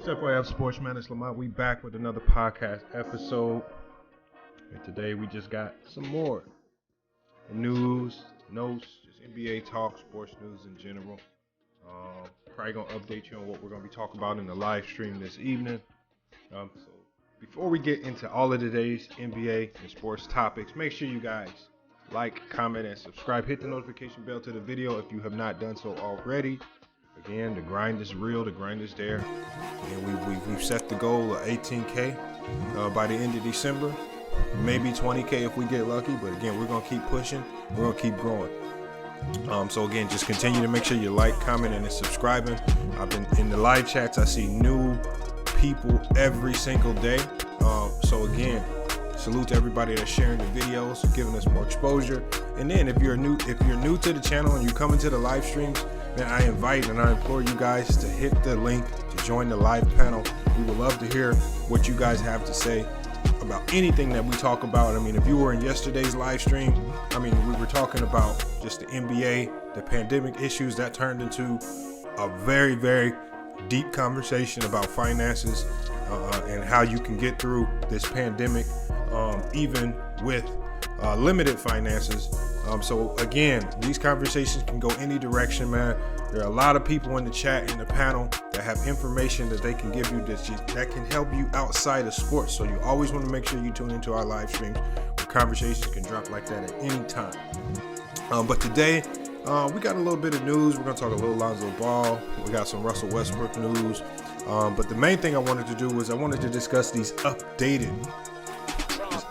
up, I have Sportsman. It's Lamont. We back with another podcast episode. And today we just got some more news, notes, just NBA talk, sports news in general. Probably going to update you on what we're going to be talking about in the live stream this evening. So before we get into all of today's NBA and sports topics, make sure you guys like, comment, and subscribe. Hit the notification bell to the video if you have not done so already. Again, the grind is real, the grind is there. And we've set the goal of 18K by the end of December. Maybe 20K if we get lucky. But again, we're going to keep pushing. We're going to keep growing. So again, just continue to make sure you like, commenting, and subscribing. I've been in the live chats. I see new people every single day. So again, salute to everybody that's sharing the videos, giving us more exposure. And then if you're new to the channel and you come into the live streams, then I invite and I implore you guys to hit the link to join the live panel. We would love to hear what you guys have to say about anything that we talk about. I mean, if you were in yesterday's live stream, we were talking about just the NBA, the pandemic issues that turned into a very, very deep conversation about finances and how you can get through this pandemic, even with limited finances. So again, these conversations can go any direction, man. There are a lot of people in the chat, in the panel, that have information that they can give you that can help you outside of sports. So you always want to make sure you tune into our live streams where conversations can drop like that at any time. But today, we got a little bit of news. We're going to talk a little Lonzo Ball. We got some Russell Westbrook news. But the main thing I wanted to do was I wanted to discuss these updated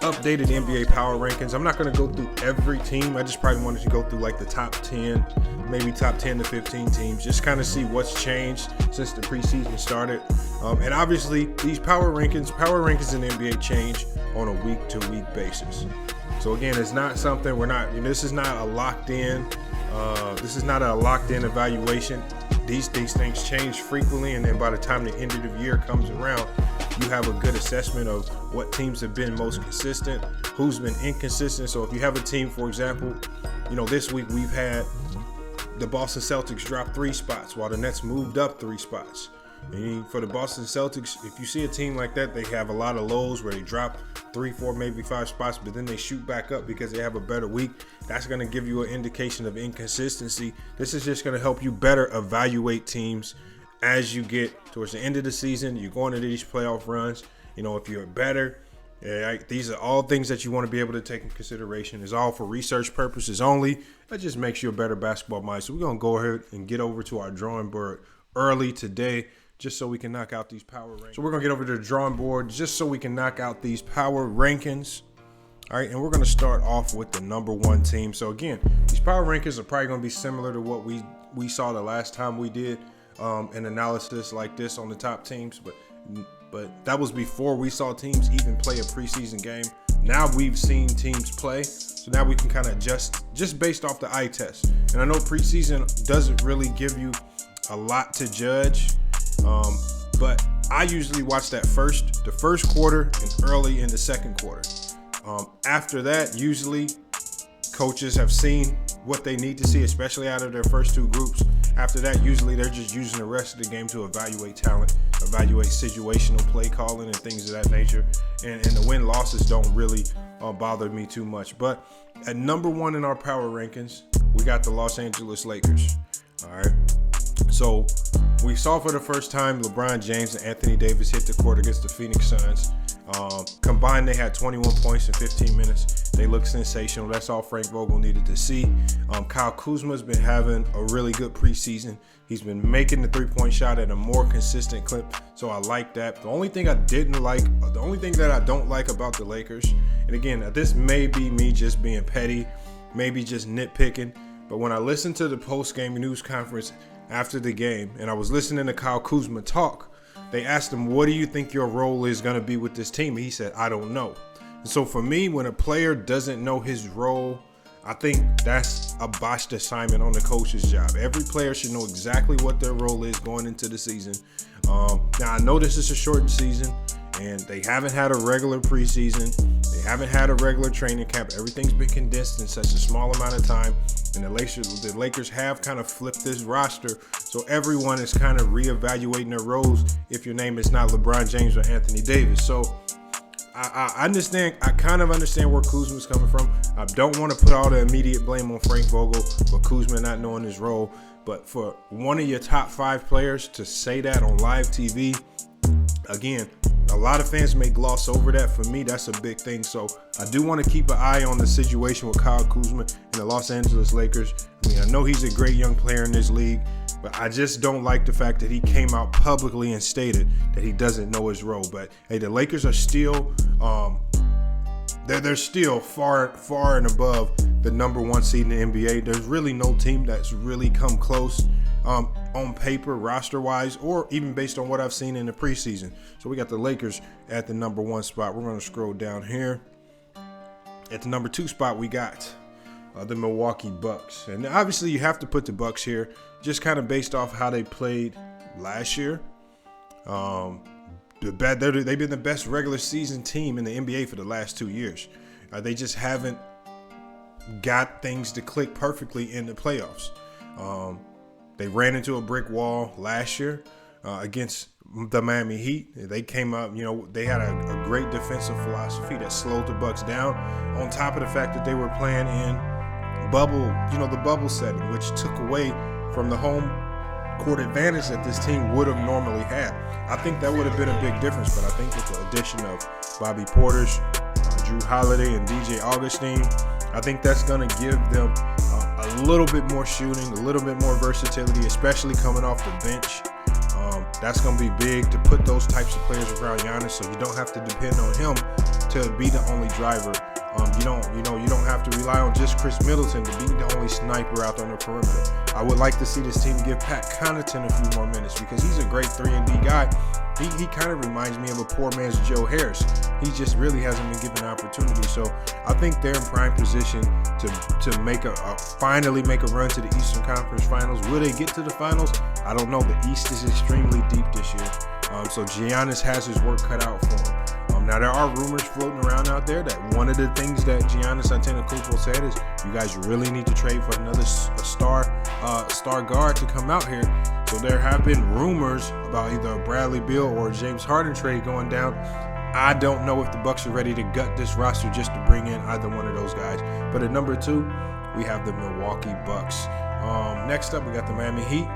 NBA power rankings. I'm not going to go through every team. I just probably wanted to go through like the top 10, maybe top 10 to 15 teams, just kind of see what's changed since the preseason started. And obviously these power rankings in the NBA change on a week-to-week basis. So again, it's not something this is not a locked in evaluation. These things change frequently, and then by the time the end of the year comes around, you have a good assessment of what teams have been most consistent, who's been inconsistent. So if you have a team, for example, this week we've had the Boston Celtics drop 3 spots while the Nets moved up 3 spots. And for the Boston Celtics, if you see a team like that, they have a lot of lows where they drop 3, 4, maybe 5 spots, but then they shoot back up because they have a better week. That's going to give you an indication of inconsistency. This is just going to help you better evaluate teams as you get towards the end of the season. You're going into these playoff runs. If you're better, these are all things that you want to be able to take in consideration. It's all for research purposes only. That just makes you a better basketball mind. So we're going to go ahead and get over to our drawing board early today, just so we can knock out these power rankings. So we're going to get over to the drawing board just so we can knock out these power rankings. All right, and we're going to start off with the number 1 team. So again, these power rankings are probably going to be similar to what we saw the last time we did an analysis like this on the top teams, but that was before we saw teams even play a preseason game. Now we've seen teams play, so now we can kind of adjust just based off the eye test. And I know preseason doesn't really give you a lot to judge, but I usually watch the first quarter and early in the second quarter. After that, usually coaches have seen what they need to see, especially out of their first 2 groups. After that, usually they're just using the rest of the game to evaluate talent, evaluate situational play calling and things of that nature. And the win-losses don't really bother me too much. But at number 1 in our power rankings, we got the Los Angeles Lakers. All right. So we saw for the first time LeBron James and Anthony Davis hit the court against the Phoenix Suns. Combined, they had 21 points in 15 minutes. They look sensational. That's all Frank Vogel needed to see. Kyle Kuzma's been having a really good preseason. He's been making the 3-point shot at a more consistent clip, so I like that. The only thing that I don't like about the Lakers, and again, this may be me just being petty, maybe just nitpicking, but when I listened to the post-game news conference after the game, and I was listening to Kyle Kuzma talk, they asked him, what do you think your role is going to be with this team? And he said, I don't know. And so for me, when a player doesn't know his role, I think that's a botched assignment on the coach's job. Every player should know exactly what their role is going into the season. Now, I know this is a shortened season, and they haven't had a regular preseason. They haven't had a regular training camp. Everything's been condensed in such a small amount of time. And the Lakers have kind of flipped this roster. So everyone is kind of reevaluating their roles if your name is not LeBron James or Anthony Davis. So I understand. I kind of understand where Kuzma's coming from. I don't want to put all the immediate blame on Frank Vogel for Kuzma not knowing his role. But for one of your top 5 players to say that on live TV, again, a lot of fans may gloss over that. For me, that's a big thing. So I do want to keep an eye on the situation with Kyle Kuzma and the Los Angeles Lakers. I mean, I know he's a great young player in this league, but I just don't like the fact that he came out publicly and stated that he doesn't know his role. But hey, the Lakers are still they're still far and above the number 1 seed in the NBA. There's really no team that's really come close on paper, roster-wise, or even based on what I've seen in the preseason. So we got the Lakers at the number 1 spot. We're going to scroll down here. At the number 2 spot, we got the Milwaukee Bucks. And obviously, you have to put the Bucks here, just kind of based off how they played last year. They've been the best regular season team in the NBA for the last 2 years. They just haven't got things to click perfectly in the playoffs. They ran into a brick wall last year against the Miami Heat. They came up, they had a great defensive philosophy that slowed the Bucks down, on top of the fact that they were playing in the bubble setting, which took away from the home court advantage that this team would have normally had. I think that would have been a big difference, but I think with the addition of Bobby Portis, Drew Holiday, and DJ Augustine, I think that's going to give them a little bit more shooting, a little bit more versatility, especially coming off the bench. That's going to be big to put those types of players around Giannis, so you don't have to depend on him to be the only driver. You don't have to rely on just Chris Middleton to be the only sniper out on the perimeter. I would like to see this team give Pat Connaughton a few more minutes because he's a great 3-and-D guy. He kind of reminds me of a poor man's Joe Harris. He just really hasn't been given an opportunity. So I think they're in prime position to finally make a run to the Eastern Conference Finals. Will they get to the finals? I don't know. The East is extremely deep this year. So Giannis has his work cut out for him. Now, there are rumors floating around out there that one of the things that Giannis Antetokounmpo said is you guys really need to trade for another star guard to come out here. So there have been rumors about either a Bradley Beal or a James Harden trade going down. I don't know if the Bucks are ready to gut this roster just to bring in either one of those guys. But at number 2, we have the Milwaukee Bucks. Next up, we got the Miami Heat.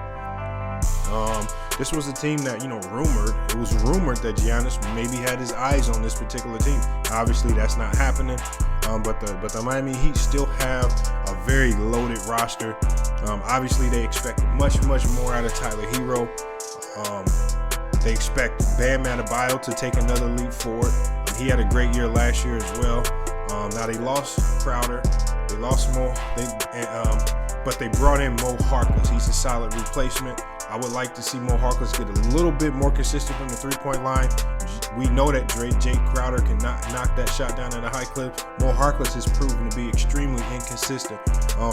This was a team that, it was rumored that Giannis maybe had his eyes on this particular team. Obviously, that's not happening. But the Miami Heat still have a very loaded roster. Obviously, they expect much more out of Tyler Hero. They expect Bam Adebayo to take another leap forward. He had a great year last year as well. Now they lost Crowder. They lost Mo. But they brought in Mo Harkless. He's a solid replacement. I would like to see Mo Harkless get a little bit more consistent from the 3-point line. We know that Jake Crowder can knock that shot down at a high clip. Mo Harkless has proven to be extremely inconsistent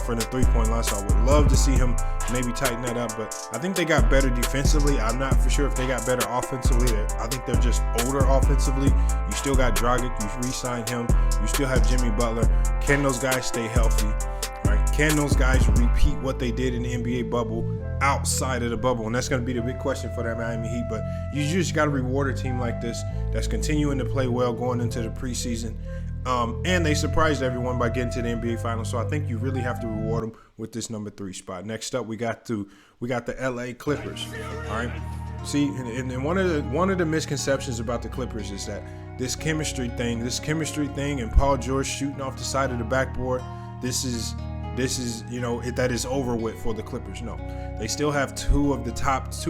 from the 3-point line, so I would love to see him maybe tighten that up. But I think they got better defensively. I'm not for sure if they got better offensively. I think they're just older offensively. You still got Dragic. You re-signed him. You still have Jimmy Butler. Can those guys stay healthy? Right? Can those guys repeat what they did in the NBA bubble outside of the bubble? And that's going to be the big question for that Miami Heat. But you just got to reward a team like this that's continuing to play well going into the preseason. And they surprised everyone by getting to the NBA Finals. So I think you really have to reward them with this number 3 spot. Next up, we got the LA Clippers. All right. See, and one of the misconceptions about the Clippers is that this chemistry thing, and Paul George shooting off the side of the backboard, that is over with for the Clippers. No, they still have two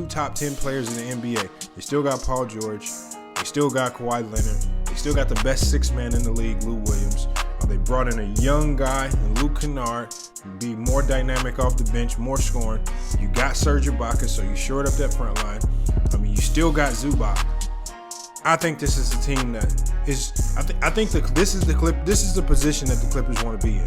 top 10 players in the NBA. They still got Paul George. They still got Kawhi Leonard. They still got the best 6-man in the league, Lou Williams. They brought in a young guy, Luke Kennard, be more dynamic off the bench, more scoring. You got Serge Ibaka, so you shored up that front line. I mean, you still got Zubac. I think this is a team that is. I think this is the position that the Clippers want to be in.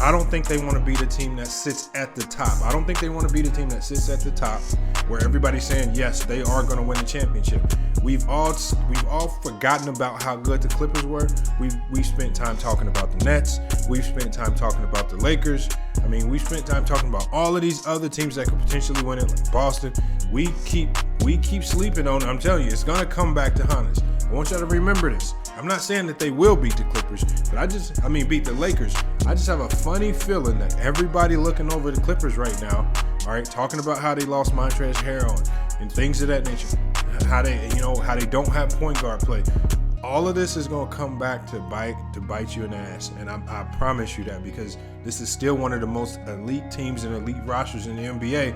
I don't think they want to be the team that sits at the top. I don't think they want to be the team that sits at the top where everybody's saying, yes, they are going to win the championship. We've all forgotten about how good the Clippers were. We've spent time talking about the Nets. We've spent time talking about the Lakers. I mean, we've spent time talking about all of these other teams that could potentially win it, like Boston. We keep sleeping on it. I'm telling you, it's going to come back to haunt us. I want y'all to remember this. I'm not saying that they will beat the Clippers, but beat the Lakers. I just have a funny feeling that everybody looking over the Clippers right now, all right, talking about how they lost Montrezl Harrell and things of that nature, how they don't have point guard play. All of this is going to come back to bite you in the ass, and I promise you that, because this is still one of the most elite teams and elite rosters in the NBA.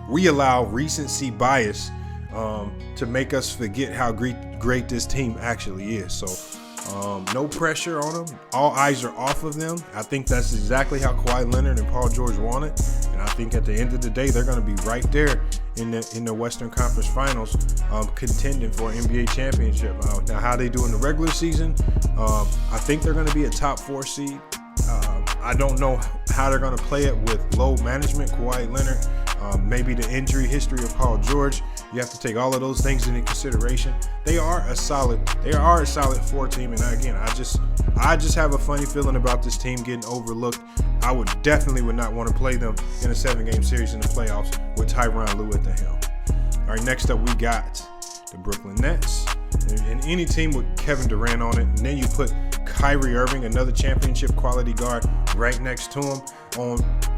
We allow recency bias to make us forget how great this team actually is. So no pressure on them. All eyes are off of them. I think that's exactly how Kawhi Leonard and Paul George want it. And I think at the end of the day, they're going to be right there in the Western Conference Finals, contending for an NBA championship. Now, how they do in the regular season, I think they're going to be a top 4 seed. I don't know how they're going to play it with load management, Kawhi Leonard, maybe the injury history of Paul George. You have to take all of those things into consideration. They are a solid 4 team, and again, I just have a funny feeling about this team getting overlooked. I would not want to play them in a 7-game series in the playoffs with Tyronn Lue at the helm. All right, next up we got the Brooklyn Nets, and any team with Kevin Durant on it, and then you put Kyrie Irving, another championship quality guard, right next to him.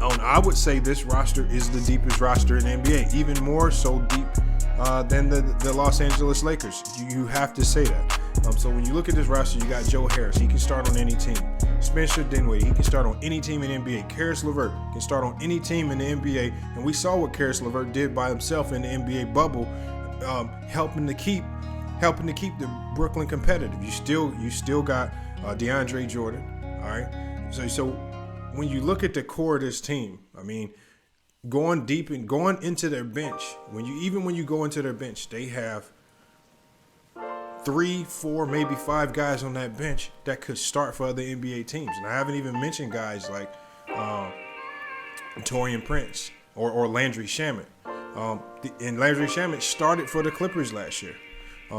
I would say this roster is the deepest roster in the NBA, even more so deep than the Los Angeles Lakers. You have to say that. So when you look at this roster, you got Joe Harris. He can start on any team. Spencer Dinwiddie, he can start on any team in the NBA. Karis LeVert can start on any team in the NBA. And we saw what Karis LeVert did by himself in the NBA bubble, helping to keep the Brooklyn competitive. You still got DeAndre Jordan. All right. So when you look at the core of this team, I mean, going deep and going into their bench, when you go into their bench, they have 3, 4, maybe 5 guys on that bench that could start for other NBA teams. And I haven't even mentioned guys like Taurean Prince or Landry Shamet. And Landry Shamet started for the Clippers last year.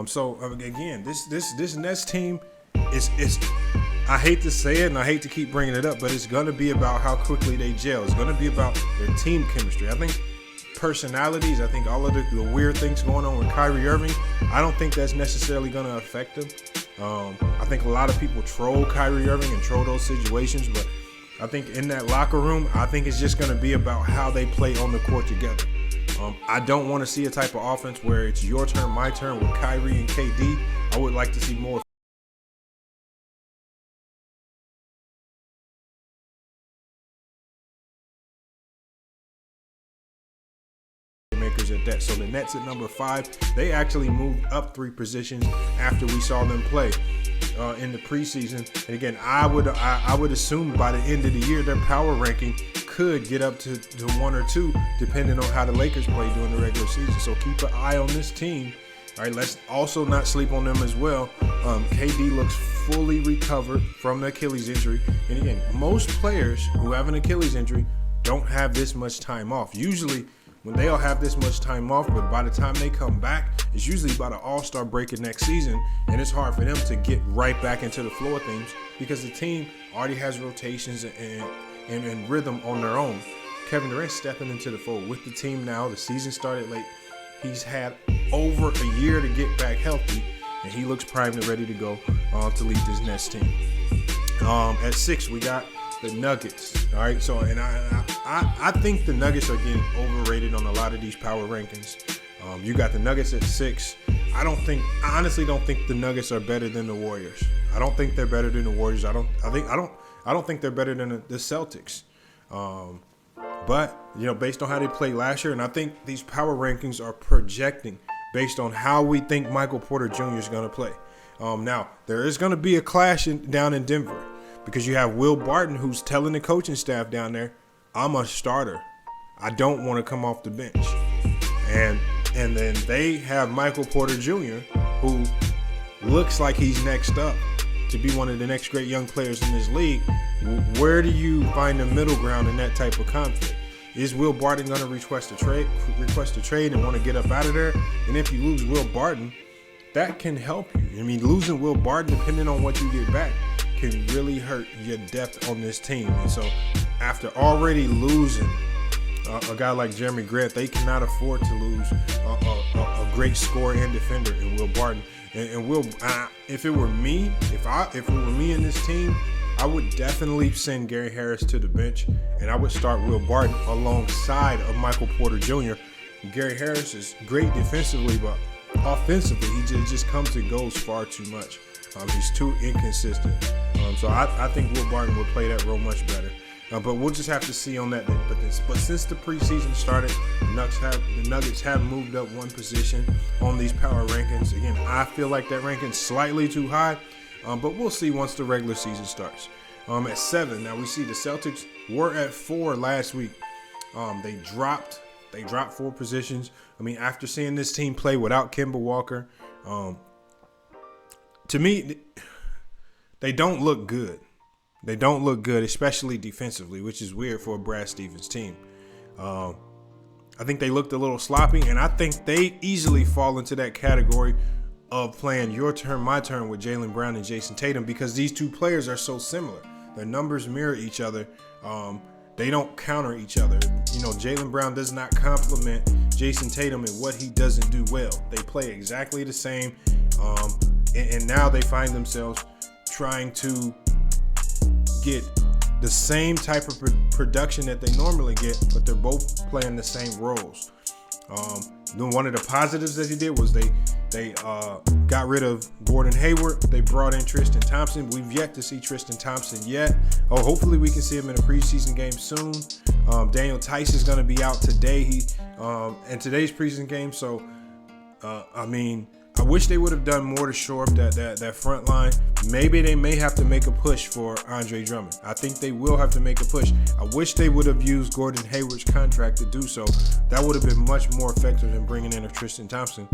So again, this Nets team is I hate to say it and I hate to keep bringing it up, but it's going to be about how quickly they gel. It's going to be about their team chemistry. I think personalities, I think all of the weird things going on with Kyrie Irving, I don't think that's necessarily going to affect him. I think a lot of people troll Kyrie Irving and troll those situations, but I think in that locker room, I think it's just going to be about how they play on the court together. I don't want to see a type of offense where it's your turn, my turn with Kyrie and KD. I would like to see more makers at that. So the Nets at number 5, they actually moved up 3 positions after we saw them play in the preseason. And again, I would assume by the end of the year their power ranking could get up to 1 or 2, depending on how the Lakers play during the regular season. So keep an eye on this team. All right, let's also not sleep on them as well. KD looks fully recovered from the Achilles injury. And again, most players who have an Achilles injury don't have this much time off. Usually when they all have this much time off, but by the time they come back, it's usually about an all-star break in next season, and it's hard for them to get right back into the flow of things because the team already has rotations and rhythm on their own. Kevin Durant stepping into the fold with the team now. The season started late. He's had over a year to get back healthy, and he looks primed and ready to go to lead this Nets team. At 6, we got the Nuggets. All right, so and I think the Nuggets are getting overrated on a lot of these power rankings. You got the Nuggets at 6. I honestly don't think the Nuggets are better than the Warriors. I don't think they're better than the Warriors. I don't think they're better than the Celtics. But based on how they played last year, and I think these power rankings are projecting based on how we think Michael Porter Jr. is going to play. Now there is going to be a clash down in Denver, because you have Will Barton, who's telling the coaching staff down there, I'm a starter. I don't want to come off the bench. And then they have Michael Porter Jr., who looks like he's next up to be one of the next great young players in this league. where do you find the middle ground in that type of conflict? Is Will Barton going to request a trade and want to get up out of there? And if you lose Will Barton, that can help you. I mean, losing Will Barton, depending on what you get back, can really hurt your depth on this team. And so after already losing a guy like Jeremy Grant, they cannot afford to lose a great scorer and defender in Will Barton. And Will, if it were me, if it were me in this team, I would definitely send Gary Harris to the bench, and I would start Will Barton alongside of Michael Porter Jr. Gary Harris is great defensively, but offensively, he just comes and goes far too much. He's too inconsistent. So I think Will Barton would play that role much better. But we'll just have to see on that. But since the preseason started, the Nuggets have moved up one position on these power rankings. Again, I feel like that ranking's slightly too high, but we'll see once the regular season starts. At 7, now we see the Celtics were at 4 last week. They dropped 4 positions. I mean, after seeing this team play without Kemba Walker, to me, they don't look good. They don't look good, especially defensively, which is weird for a Brad Stevens team. I think they looked a little sloppy, and I think they easily fall into that category of playing your turn, my turn with Jaylen Brown and Jason Tatum, because these two players are so similar. Their numbers mirror each other. They don't counter each other. You know, Jaylen Brown does not complement Jason Tatum in what he doesn't do well. They play exactly the same, and now they find themselves trying to get the same type of production that they normally get, but they're both playing the same roles. One of the positives that he did was they got rid of Gordon Hayward. They brought in Tristan Thompson. We've yet to see Tristan Thompson yet. Hopefully we can see him in a preseason game soon. Daniel Tice is going to be out today. In today's preseason game. So, I mean, I wish they would have done more to shore up that front line. Maybe they may have to make a push for Andre Drummond. I think they will have to make a push. I wish they would have used Gordon Hayward's contract to do so. That would have been much more effective than bringing in a Tristan Thompson.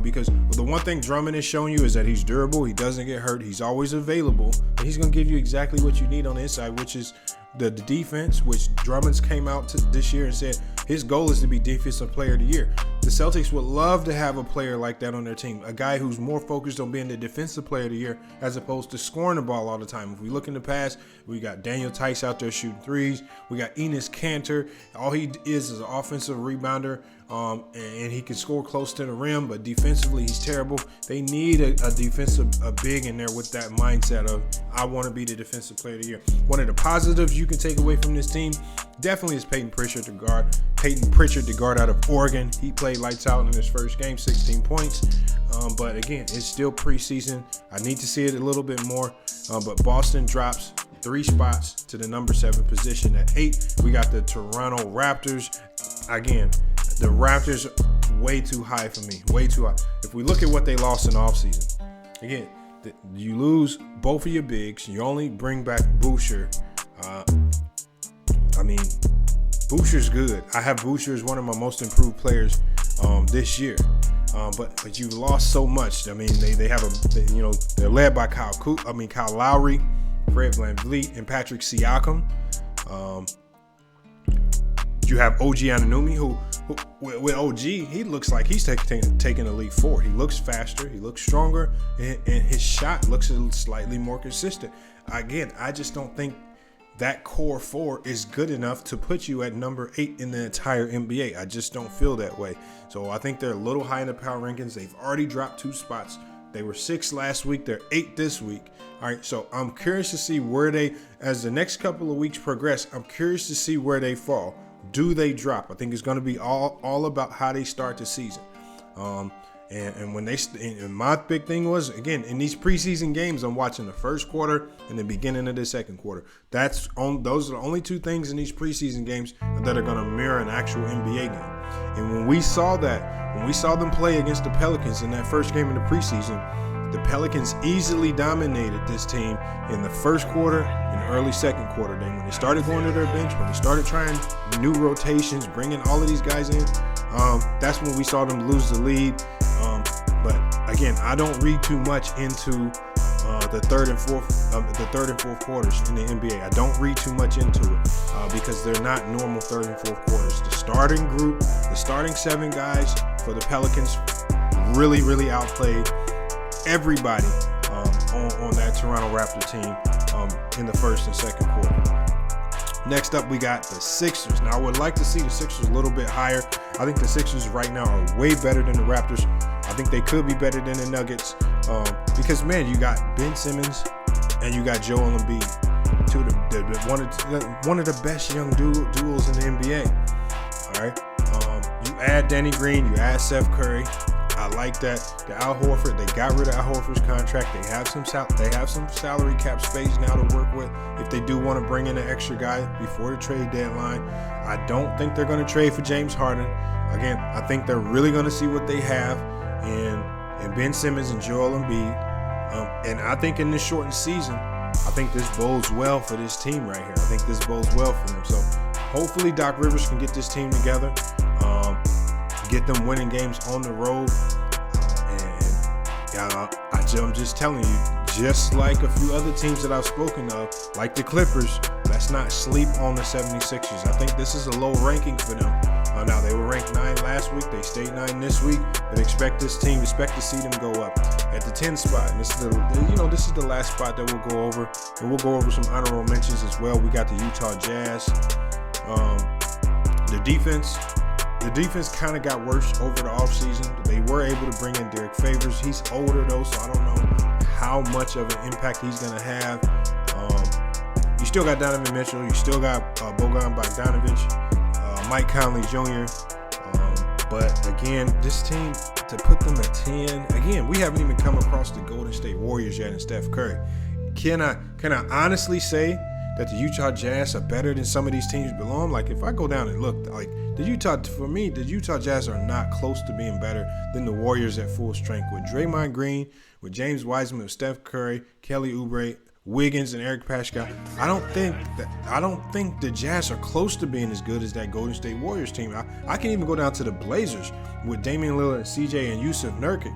Because the one thing Drummond has shown you is that he's durable. He doesn't get hurt. He's always available. And he's going to give you exactly what you need on the inside, which is the defense, which Drummond's came out this year and said his goal is to be Defensive Player of the Year. The Celtics would love to have a player like that on their team, a guy who's more focused on being the Defensive Player of the Year as opposed to scoring the ball all the time. If we look in the past, we got Daniel Tice out there shooting threes. We got Enes Kanter. All he is an offensive rebounder, and he can score close to the rim, but defensively he's terrible. They need a big in there with that mindset of, I want to be the Defensive Player of the Year. One of the positives you can take away from this team definitely is Peyton Pritchard, the guard out of Oregon. He played lights out in his first game, 16 points. But again, it's still preseason. I need to see it a little bit more. But Boston drops 3 spots to the number 7 position. At 8, we got the Toronto Raptors. Again, the Raptors way too high for me, way too high. If we look at what they lost in the offseason, again, you lose both of your bigs. You only bring back Boucher. I mean, Boucher's good. I have Boucher as one of my most improved players this year. But you've lost so much. I mean, they have they're led by Kyle Lowry, Fred VanVleet, and Patrick Siakam. You have OG Anunoby, who with OG, he looks like he's taking a leap forward. He looks faster, he looks stronger, and his shot looks slightly more consistent. Again, I just don't think that core 4 is good enough to put you at number 8 in the entire NBA. I just don't feel that way. So I think they're a little high in the power rankings. They've already dropped 2 spots. They were 6 last week. They're 8 this week. All right, so I'm curious to see where as the next couple of weeks progress, I'm curious to see where they fall. Do they drop? I think it's going to be all about how they start the season. And when and my big thing was, again, in these preseason games, I'm watching the first quarter and the beginning of the second quarter. Those are the only 2 things in these preseason games that are going to mirror an actual NBA game. And when we saw them play against the Pelicans in that first game of the preseason, the Pelicans easily dominated this team in the first quarter and early second quarter. Then when they started going to their bench, when they started trying new rotations, bringing all of these guys in, that's when we saw them lose the lead. But again, I don't read too much into the third and fourth quarters in the NBA. I don't read too much into it because they're not normal third and fourth quarters. The starting group, the starting 7 guys for the Pelicans really outplayed everybody on that Toronto Raptor team in the first and second quarter. Next up, we got the Sixers. Now, I would like to see the Sixers a little bit higher. I think the Sixers right now are way better than the Raptors. I think they could be better than the Nuggets because, man, you got Ben Simmons and you got Joel Embiid, one of the best young duos in the NBA. All right, you add Danny Green, you add Seth Curry. I like that. The Al Horford, they got rid of Al Horford's contract. They have some salary cap space now to work with if they do want to bring in an extra guy before the trade deadline. I don't think they're going to trade for James Harden. Again, I think they're really going to see what they have in Ben Simmons and Joel Embiid. And I think in this shortened season, I think this bodes well for this team right here. I think this bodes well for them. So hopefully Doc Rivers can get this team together. Get them winning games on the road. I'm just telling you, just like a few other teams that I've spoken of, like the Clippers, let's not sleep on the 76ers. I think this is a low ranking for them. Now, they were ranked 9 last week. They stayed 9 this week, but expect to see them go up at the 10 spot. And this is the last spot that we'll go over, and we'll go over some honorable mentions as well. We got the Utah Jazz. The defense kind of got worse over the offseason. They were able to bring in Derek Favors. He's older, though, so I don't know how much of an impact he's going to have. You still got Donovan Mitchell. You still got Bojan Bogdanovic, Mike Conley Jr. But, again, this team, to put them at 10, again, we haven't even come across the Golden State Warriors yet and Steph Curry. Can I honestly say that the Utah Jazz are better than some of these teams below them? Like, if I go down and look, like, the Utah Jazz are not close to being better than the Warriors at full strength. With Draymond Green, with James Wiseman, with Steph Curry, Kelly Oubre, Wiggins, and Eric Paschall, I don't think the Jazz are close to being as good as that Golden State Warriors team. I can even go down to the Blazers with Damian Lillard, CJ, and Yusuf Nurkic,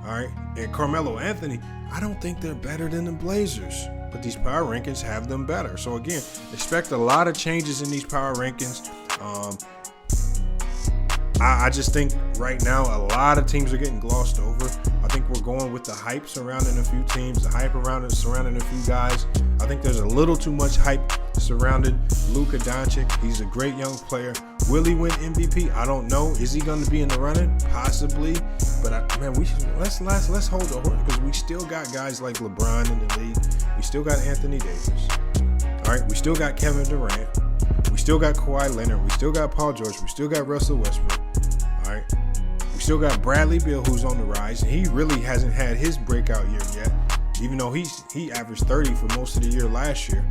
all right, and Carmelo Anthony. I don't think they're better than the Blazers, but these power rankings have them better. So again, expect a lot of changes in these power rankings. I just think right now a lot of teams are getting glossed over. I think we're going with the hype surrounding a few teams, the hype surrounding a few guys. I think there's a little too much hype surrounding Luka Doncic. He's a great young player. Will he win MVP? I don't know. Is he going to be in the running? Possibly. But let's hold the horse because we still got guys like LeBron in the league. We still got Anthony Davis. All right, we still got Kevin Durant. We still got Kawhi Leonard. We still got Paul George. We still got Russell Westbrook. All right. We still got Bradley Beal, who's on the rise. He really hasn't had his breakout year yet, even though he averaged 30 for most of the year last year.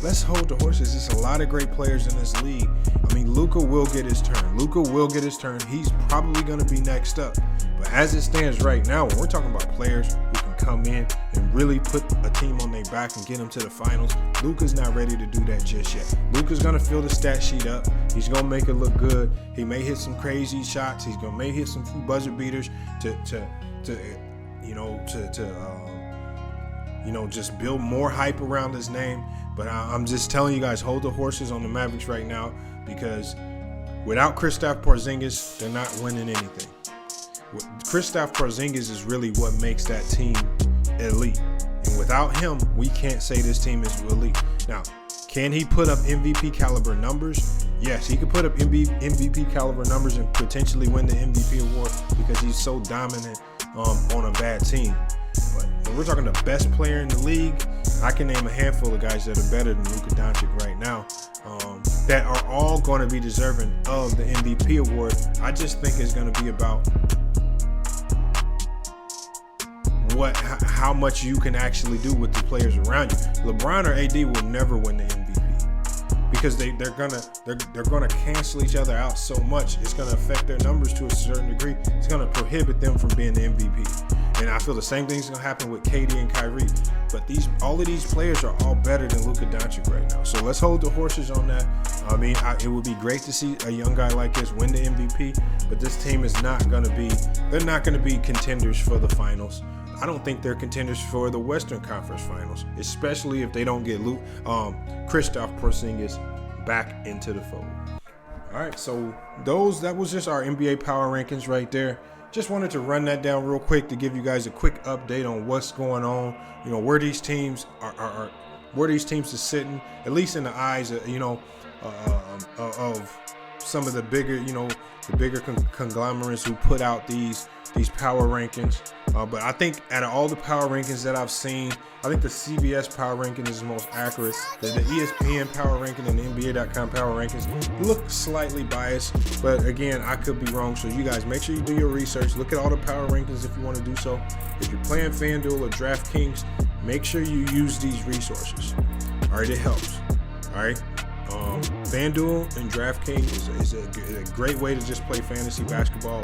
Let's hold the horses. There's a lot of great players in this league. I mean, Luka will get his turn. He's probably going to be next up. But as it stands right now, when we're talking about players who can come in and really put a team on their back and get them to the finals, Luka's not ready to do that just yet. Luka's going to fill the stat sheet up. He's going to make it look good. He may hit some crazy shots. He's going to may hit some few buzzer beaters just build more hype around his name. But I'm just telling you guys, hold the horses on the Mavericks right now because without Kristaps Porzingis, they're not winning anything. Kristaps Porzingis is really what makes that team elite. And without him, we can't say this team is elite. Now, can he put up MVP caliber numbers? Yes, he could put up MVP caliber numbers and potentially win the MVP award because he's so dominant on a bad team. But when we're talking the best player in the league, I can name a handful of guys that are better than Luka Doncic right now that are all going to be deserving of the MVP award. I just think it's going to be about how much you can actually do with the players around you. LeBron or AD will never win the MVP because they're gonna cancel each other out so much. It's gonna affect their numbers to a certain degree. It's gonna prohibit them from being the MVP. And I feel the same thing's gonna happen with KD and Kyrie. But all of these players are all better than Luka Doncic right now. So let's hold the horses on that. I mean, it would be great to see a young guy like this win the MVP, but this team is not gonna be. They're not gonna be contenders for the finals. I don't think they're contenders for the Western Conference Finals, especially if they don't get Kristaps Porzingis back into the fold. All right, so that was just our NBA power rankings right there. Just wanted to run that down real quick to give you guys a quick update on what's going on. Where these teams are where these teams are sitting, at least in the eyes of of some of the bigger conglomerates who put out these power rankings. But I think out of all the power rankings that I've seen, I think the CBS power ranking is the most accurate. The ESPN power ranking and the NBA.com power rankings look slightly biased, but again, I could be wrong. So you guys make sure you do your research. Look at all the power rankings if you want to do so. If you're playing FanDuel or DraftKings, make sure you use these resources. All right, it helps. All right. FanDuel and DraftKings is a great way to just play fantasy basketball.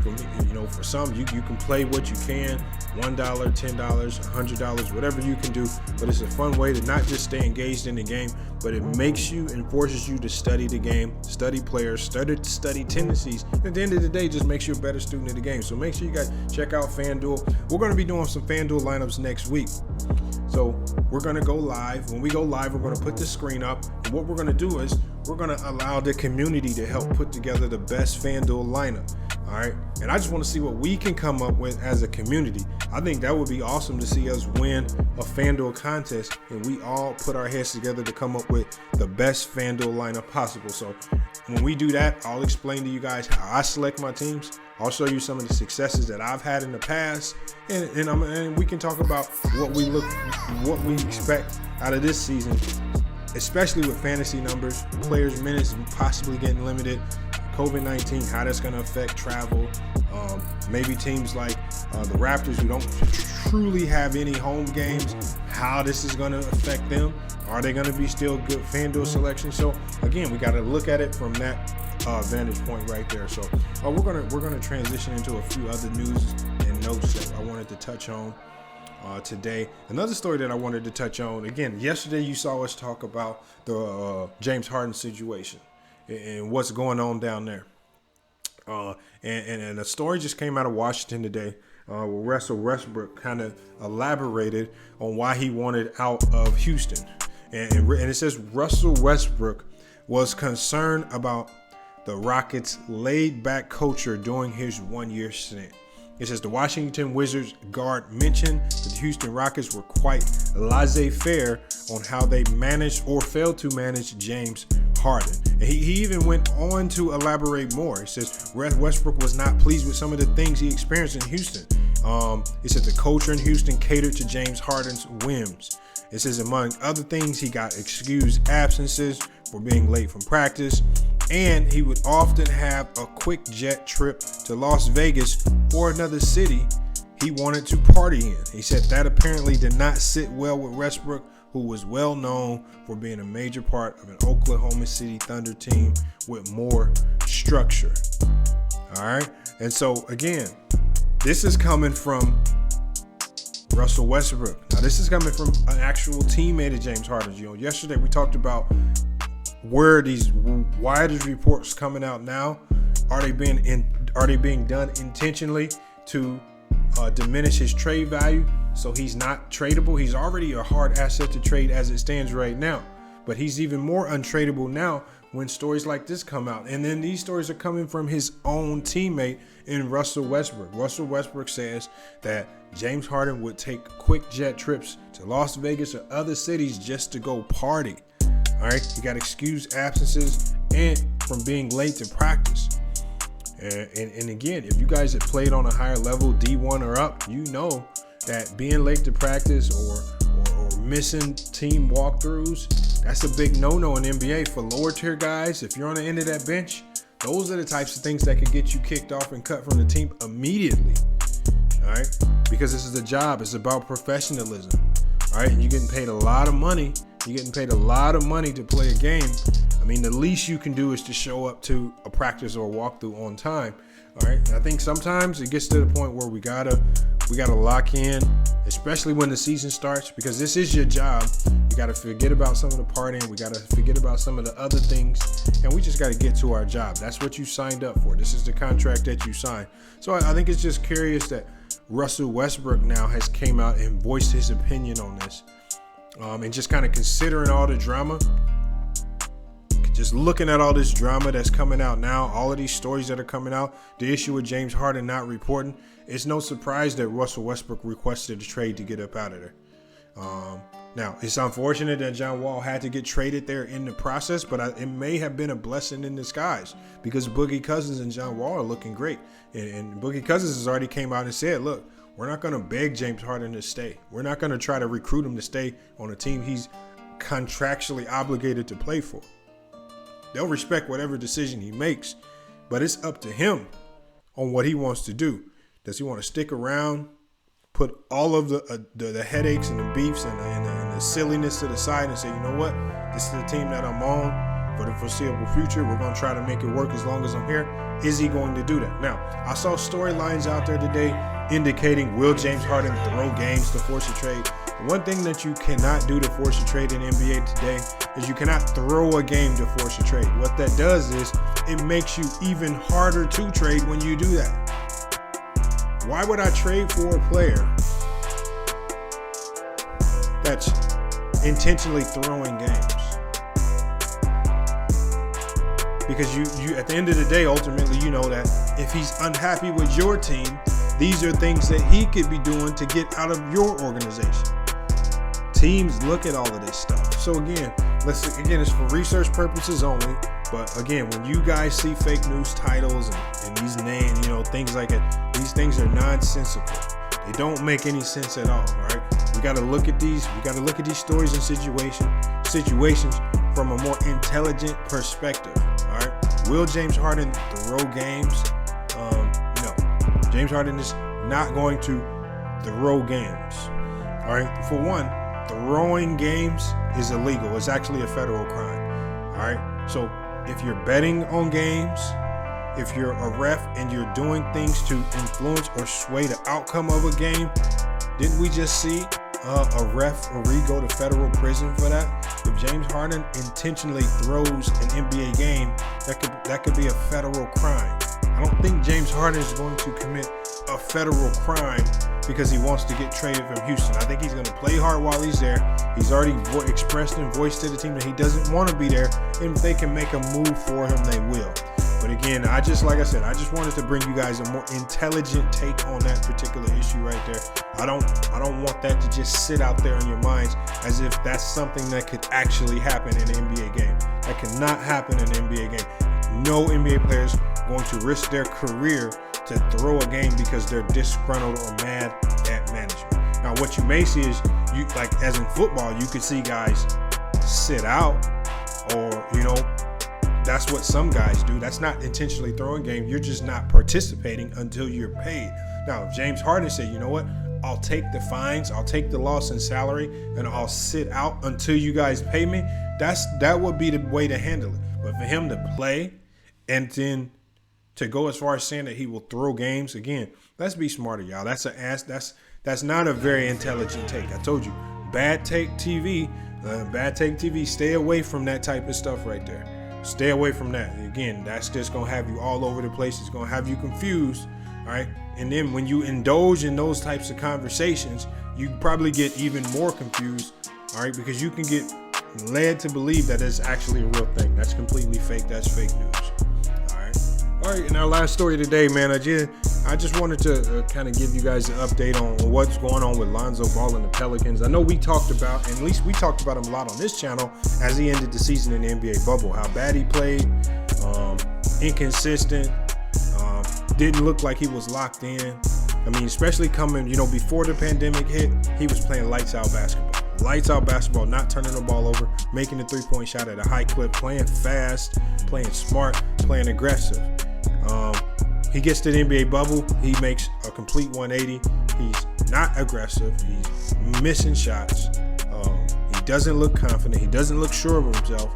For me, for some, you can play what you can, $1, $10, $100, whatever you can do. But it's a fun way to not just stay engaged in the game, but it makes you and forces you to study the game, study players, study tendencies. At the end of the day, just makes you a better student of the game. So make sure you guys check out FanDuel. We're going to be doing some FanDuel lineups next week. So we're going to go live. When we go live, we're going to put the screen up. And what we're going to do is we're going to allow the community to help put together the best FanDuel lineup. All right. And I just want to see what we can come up with as a community. I think that would be awesome to see us win a FanDuel contest and we all put our heads together to come up with the best FanDuel lineup possible. So when we do that, I'll explain to you guys how I select my teams. I'll show you some of the successes that I've had in the past, and we can talk about what we expect out of this season, especially with fantasy numbers, players' minutes possibly getting limited, COVID-19, how that's going to affect travel. Maybe teams like the Raptors who don't truly have any home games, how this is going to affect them. Are they going to be still good FanDuel selection? So again, we got to look at it from that vantage point right there. So we're gonna transition into a few other news and notes that I wanted to touch on today. Another story that I wanted to touch on, again, yesterday you saw us talk about the James Harden situation and what's going on down there. And a story just came out of Washington today where Russell Westbrook kind of elaborated on why he wanted out of Houston. And it says Russell Westbrook was concerned about the Rockets' laid-back culture during his one-year stint. It says the Washington Wizards guard mentioned that the Houston Rockets were quite laissez-faire on how they managed or failed to manage James Harden. And he even went on to elaborate more. It says Westbrook was not pleased with some of the things he experienced in Houston. It says the culture in Houston catered to James Harden's whims. It says, among other things, he got excused absences for being late from practice, and he would often have a quick jet trip to Las Vegas or another city he wanted to party in. He said that apparently did not sit well with Westbrook, who was well known for being a major part of an Oklahoma City Thunder team with more structure. All right. And so, again, this is coming from Russell Westbrook. Now, this is coming from an actual teammate of James Harden. Yesterday we talked about why are these reports coming out now? Are they being done intentionally to diminish his trade value so he's not tradable? He's already a hard asset to trade as it stands right now, but he's even more untradeable now when stories like this come out. And then these stories are coming from his own teammate in Russell Westbrook. Russell Westbrook says that James Harden would take quick jet trips to Las Vegas or other cities just to go party. All right, he got excused absences and from being late to practice. And again, if you guys have played on a higher level, D1 or up, you know that being late to practice or missing team walkthroughs, that's a big no-no in NBA. For lower tier guys, if you're on the end of that bench, those are the types of things that could get you kicked off and cut from the team immediately. All right, because this is a job. It's about professionalism. All right, and you're getting paid a lot of money. You're getting paid a lot of money to play a game. I mean, the least you can do is to show up to a practice or a walkthrough on time. All right, and I think sometimes it gets to the point where we gotta lock in, especially when the season starts, because this is your job. We gotta forget about some of the partying. We gotta forget about some of the other things, and we just gotta get to our job. That's what you signed up for. This is the contract that you signed. So I think it's just curious that Russell Westbrook now has came out and voiced his opinion on this. And just kind of considering all the drama, just looking at all this drama that's coming out now, all of these stories that are coming out, the issue with James Harden not reporting, it's no surprise that Russell Westbrook requested a trade to get up out of there. Now, it's unfortunate that John Wall had to get traded there in the process, but it may have been a blessing in disguise because Boogie Cousins and John Wall are looking great. And Boogie Cousins has already came out and said, look, we're not going to beg James Harden to stay. We're not going to try to recruit him to stay on a team he's contractually obligated to play for. They'll respect whatever decision he makes, but it's up to him on what he wants to do. Does he want to stick around, put all of the headaches and the beefs and the silliness to the side and say, you know what, this is the team that I'm on for the foreseeable future. We're going to try to make it work as long as I'm here. Is he going to do that? Now, I saw storylines out there today indicating, will James Harden throw games to force a trade? One thing that you cannot do to force a trade in NBA today is you cannot throw a game to force a trade. What that does is it makes you even harder to trade when you do that. Why would I trade for a player that's intentionally throwing games? Because you at the end of the day, ultimately, you know that if he's unhappy with your team, these are things that he could be doing to get out of your organization. Teams look at all of this stuff. So again, it's for research purposes only. But again, when you guys see fake news titles and these names, things like that, these things are nonsensical. They don't make any sense at all. All right, we got to look at these. We got to look at these stories and situations from a more intelligent perspective. All right, will James Harden throw games? No, James Harden is not going to throw games. All right, for one, throwing games is illegal. It's actually a federal crime. All right, so if you're betting on games, if you're a ref and you're doing things to influence or sway the outcome of a game, didn't we just see a referee go to federal prison for that? If James Harden intentionally throws an NBA game, that could be a federal crime. I don't think James Harden is going to commit a federal crime because he wants to get traded from Houston. I think he's going to play hard while he's there. He's already expressed and voiced to the team that he doesn't want to be there. And if they can make a move for him, they will. But again, like I said, I just wanted to bring you guys a more intelligent take on that particular issue right there. I don't want that to just sit out there in your minds as if that's something that could actually happen in an NBA game. That cannot happen in an NBA game. No NBA players going to risk their career to throw a game because they're disgruntled or mad at management. Now, what you may see is, as in football, you could see guys sit out, or that's what some guys do. That's not intentionally throwing game. You're just not participating until you're paid. Now, if James Harden said, you know what, I'll take the fines, I'll take the loss in salary, and I'll sit out until you guys pay me, that would be the way to handle it. But for him to play and then to go as far as saying that he will throw games, again, let's be smarter, y'all. That's not a very intelligent take. I told you, bad take TV. Stay away from that type of stuff right there. Stay away from that. Again, that's just going to have you all over the place. It's going to have you confused. All right. And then when you indulge in those types of conversations, you probably get even more confused. All right. Because you can get led to believe that it's actually a real thing. That's completely fake. That's fake news. All right, in our last story today, man, I just wanted to kind of give you guys an update on what's going on with Lonzo Ball and the Pelicans. I know we talked about, and at least we talked about him a lot on this channel as he ended the season in the NBA bubble, how bad he played, inconsistent, didn't look like he was locked in. I mean, especially coming, before the pandemic hit, he was playing lights out basketball, not turning the ball over, making the three-point shot at a high clip, playing fast, playing smart, playing aggressive. He gets to the NBA bubble. He makes a complete 180. He's not aggressive. He's missing shots. He doesn't look confident. He doesn't look sure of himself.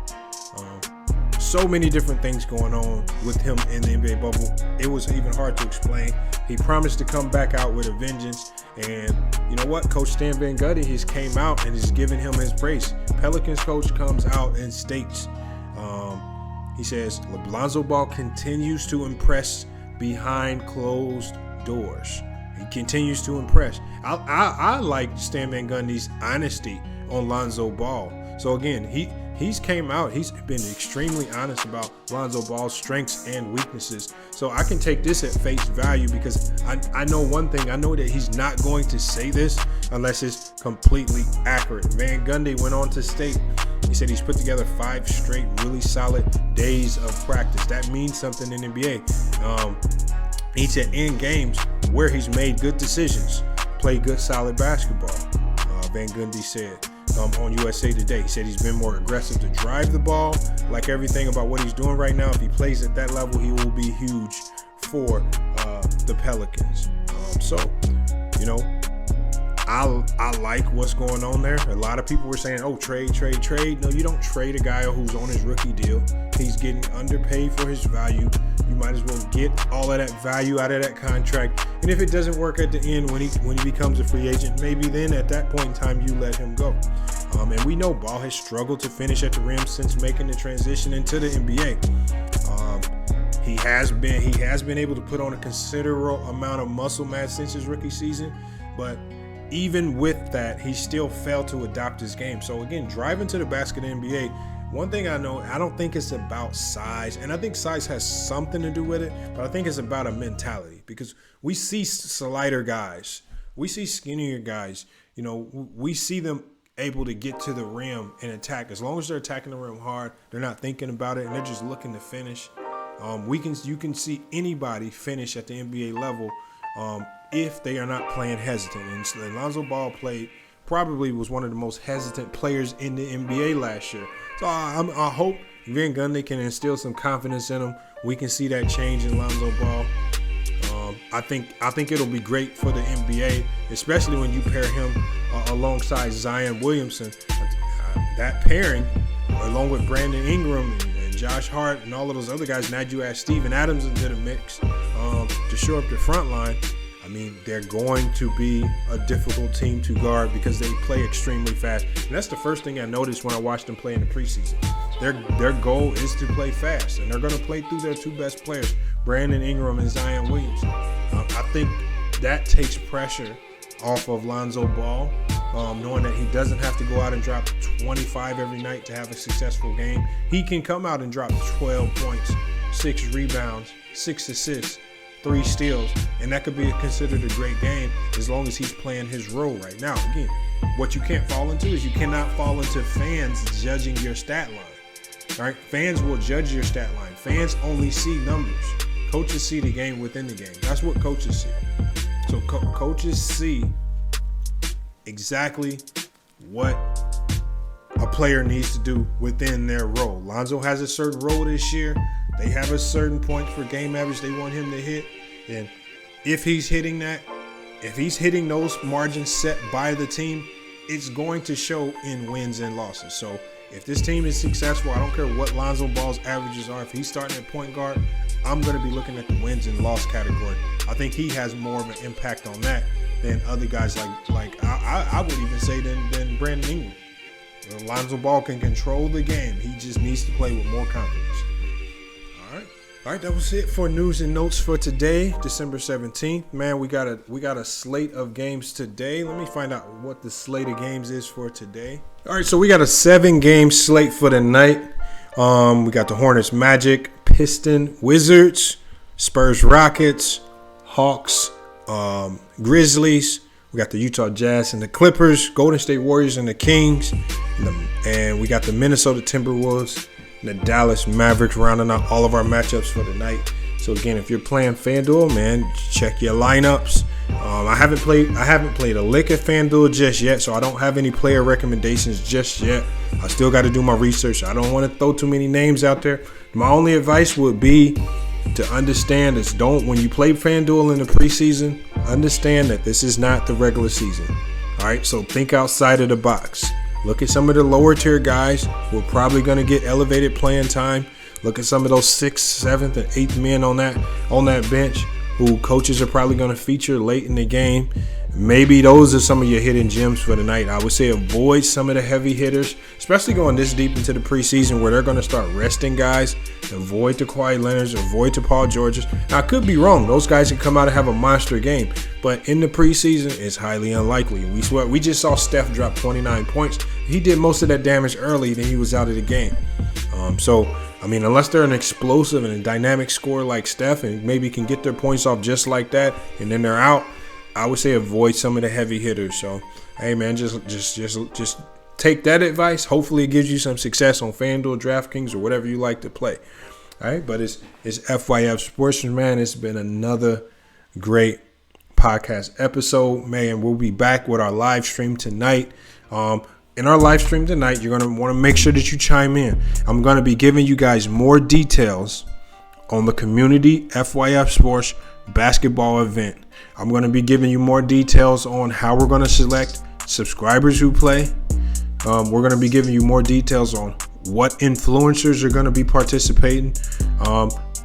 So many different things going on with him in the NBA bubble. It was even hard to explain. He promised to come back out with a vengeance. And you know what? Coach Stan Van Gundy has came out and is giving him his praise. Pelicans coach comes out and states, he says, Lonzo Ball continues to impress behind closed doors. He continues to impress. I like Stan Van Gundy's honesty on Lonzo Ball. So again, he's came out. He's been extremely honest about Lonzo Ball's strengths and weaknesses. So I can take this at face value because I know one thing. I know that he's not going to say this unless it's completely accurate. Van Gundy went on to state, he said he's put together 5 straight really solid days of practice. That means something in the NBA. He said in games where he's made good decisions, play good solid basketball. Van Gundy said on USA Today. He said he's been more aggressive to drive the ball. Like everything about what he's doing right now, if he plays at that level, he will be huge for the Pelicans. I like what's going on there. A lot of people were saying, oh, trade. No, you don't trade a guy who's on his rookie deal. He's getting underpaid for his value. You might as well get all of that value out of that contract. And if it doesn't work at the end when he becomes a free agent, maybe then at that point in time you let him go. And we know Ball has struggled to finish at the rim since making the transition into the NBA. He has been able to put on a considerable amount of muscle mass since his rookie season, but even with that, he still failed to adopt his game. So again, driving to the basket in the NBA, one thing I know, I don't think it's about size, and I think size has something to do with it, but I think it's about a mentality because we see slighter guys, we see skinnier guys, we see them able to get to the rim and attack. As long as they're attacking the rim hard, they're not thinking about it, and they're just looking to finish. You can see anybody finish at the NBA level if they are not playing hesitant. And Lonzo Ball probably was one of the most hesitant players in the NBA last year. So I hope Van Gundy can instill some confidence in him. We can see that change in Lonzo Ball. I think it'll be great for the NBA, especially when you pair him alongside Zion Williamson. That pairing, along with Brandon Ingram and Josh Hart and all of those other guys, now you add Steven Adams into the mix to shore up the front line. I mean, they're going to be a difficult team to guard because they play extremely fast. And that's the first thing I noticed when I watched them play in the preseason. Their goal is to play fast, and they're going to play through their 2 best players, Brandon Ingram and Zion Williamson. I think that takes pressure off of Lonzo Ball, knowing that he doesn't have to go out and drop 25 every night to have a successful game. He can come out and drop 12 points, 6 rebounds, 6 assists, 3 steals, and that could be considered a great game as long as he's playing his role right now. Again, what you can't fall into is you cannot fall into fans judging your stat line. All right, fans will judge your stat line. Fans only see numbers. Coaches see the game within the game. That's what coaches see. So coaches see exactly what a player needs to do within their role. Lonzo has a certain role this year. They have a certain point per game average they want him to hit. And if he's hitting that, if he's hitting those margins set by the team, it's going to show in wins and losses. So if this team is successful, I don't care what Lonzo Ball's averages are. If he's starting at point guard, I'm going to be looking at the wins and loss category. I think he has more of an impact on that than other guys like I would even say than Brandon Ingram. Lonzo Ball can control the game. He just needs to play with more confidence. All right, that was it for news and notes for today, December 17th. Man, we got a slate of games today. Let me find out what the slate of games is for today. All right, so we got a 7-game slate for the night. We got the Hornets, Magic, Piston, Wizards, Spurs, Rockets, Hawks, Grizzlies. We got the Utah Jazz and the Clippers, Golden State Warriors and the Kings, and we got the Minnesota Timberwolves and the Dallas Mavericks rounding out all of our matchups for the night. So again, if you're playing FanDuel, man, check your lineups. I haven't played a lick at FanDuel just yet, so I don't have any player recommendations just yet. I still got to do my research. I don't want to throw too many names out there. My only advice would be to understand is when you play FanDuel in the preseason, understand that this is not the regular season. All right, so think outside of the box. Look at some of the lower tier guys who are probably going to get elevated playing time. Look at some of those 6th, 7th, and 8th men on that bench who coaches are probably going to feature late in the game. maybe those are some of your hidden gems for the night. I would say avoid some of the heavy hitters, especially going this deep into the preseason where they're going to start resting guys. Avoid the Kawhi Leonards, avoid the Paul Georges. Now, I could be wrong. Those guys can come out and have a monster game. But in the preseason, it's highly unlikely. We just saw Steph drop 29 points. He did most of that damage early, then he was out of the game. Unless they're an explosive and a dynamic scorer like Steph and maybe can get their points off just like that and then they're out, I would say avoid some of the heavy hitters. So, hey, man, just take that advice. Hopefully it gives you some success on FanDuel, DraftKings, or whatever you like to play. All right, but it's FYF Sports, man. It's been another great podcast episode, man. We'll be back with our live stream tonight. In our live stream tonight, you're going to want to make sure that you chime in. I'm going to be giving you guys more details on the community FYF Sports basketball event. I'm going to be giving you more details on how we're going to select subscribers who play. We're going to be giving you more details on what influencers are going to be participating.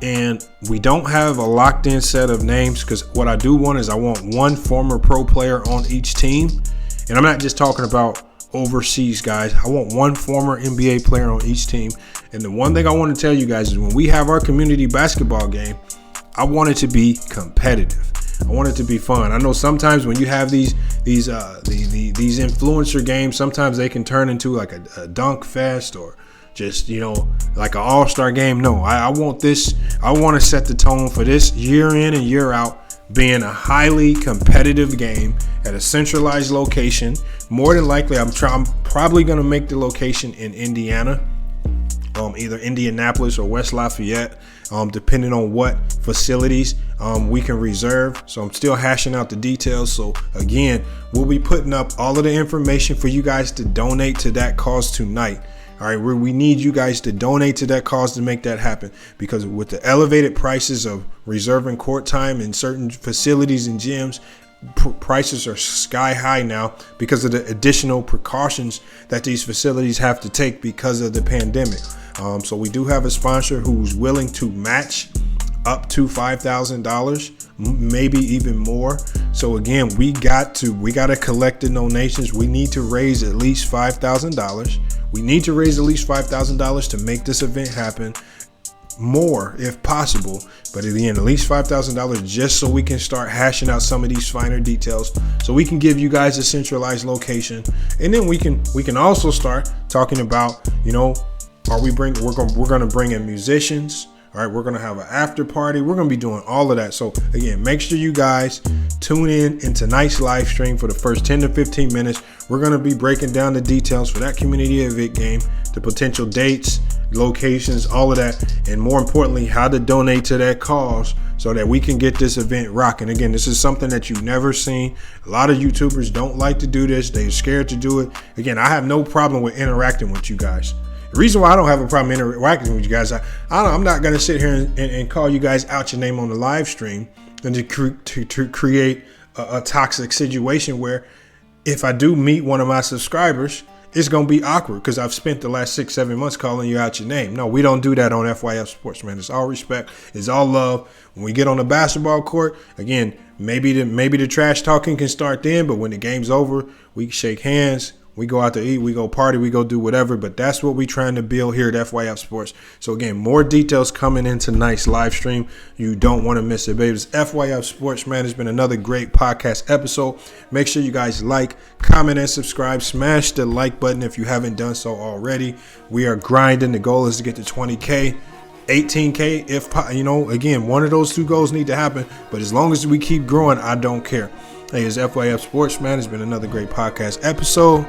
And we don't have a locked in set of names because what I do want is I want one former pro player on each team. And I'm not just talking about overseas guys. I want one former NBA player on each team. And the one thing I want to tell you guys is when we have our community basketball game, I want it to be competitive. I want it to be fun. I know sometimes when you have these influencer games, sometimes they can turn into like a dunk fest or just, like an all-star game. No, I want this. I want to set the tone for this year in and year out being a highly competitive game at a centralized location. More than likely, I'm probably going to make the location in Indiana, either Indianapolis or West Lafayette, depending on what facilities we can reserve. So I'm still hashing out the details. So again, we'll be putting up all of the information for you guys to donate to that cause tonight. All right, we need you guys to donate to that cause to make that happen, because with the elevated prices of reserving court time in certain facilities and gyms, prices are sky high now because of the additional precautions that these facilities have to take because of the pandemic. So we do have a sponsor who's willing to match up to $5,000, maybe even more. So again, we got to collect the donations. We need to raise at least $5,000. We need to raise at least $5,000 to make this event happen. More if possible, but again, at least $5,000 just so we can start hashing out some of these finer details, so we can give you guys a centralized location, and then we can also start talking about, we're going to bring in musicians. All right, we're going to have an after party. We're going to be doing all of that. So again, make sure you guys tune in tonight's live stream for the first 10 to 15 minutes. We're going to be breaking down the details for that community event game, the potential dates, locations, all of that, and more importantly, how to donate to that cause so that we can get this event rocking. Again, this is something that you've never seen. A lot of YouTubers don't like to do this. They're scared to do it. Again, I have no problem with interacting with you guys. The reason why I don't have a problem interacting with you guys, I'm not going to sit here and call you guys out your name on the live stream and to create a toxic situation where if I do meet one of my subscribers, it's going to be awkward because I've spent the last 6-7 months calling you out your name. No, we don't do that on FYF Sports, man. It's all respect. It's all love. When we get on the basketball court, again, maybe the trash talking can start then, but when the game's over, we shake hands. We go out to eat, we go party, we go do whatever, but that's what we're trying to build here at FYF Sports. So again, more details coming in tonight's live stream. You don't want to miss it, baby. It's FYF Sports, man. It's been another great podcast episode. Make sure you guys like, comment, and subscribe. Smash the like button if you haven't done so already. We are grinding. The goal is to get to 20K. 18K, if again, one of those two goals need to happen, but as long as we keep growing, I don't care. Hey, it's FYF Sports, man. It's been another great podcast episode.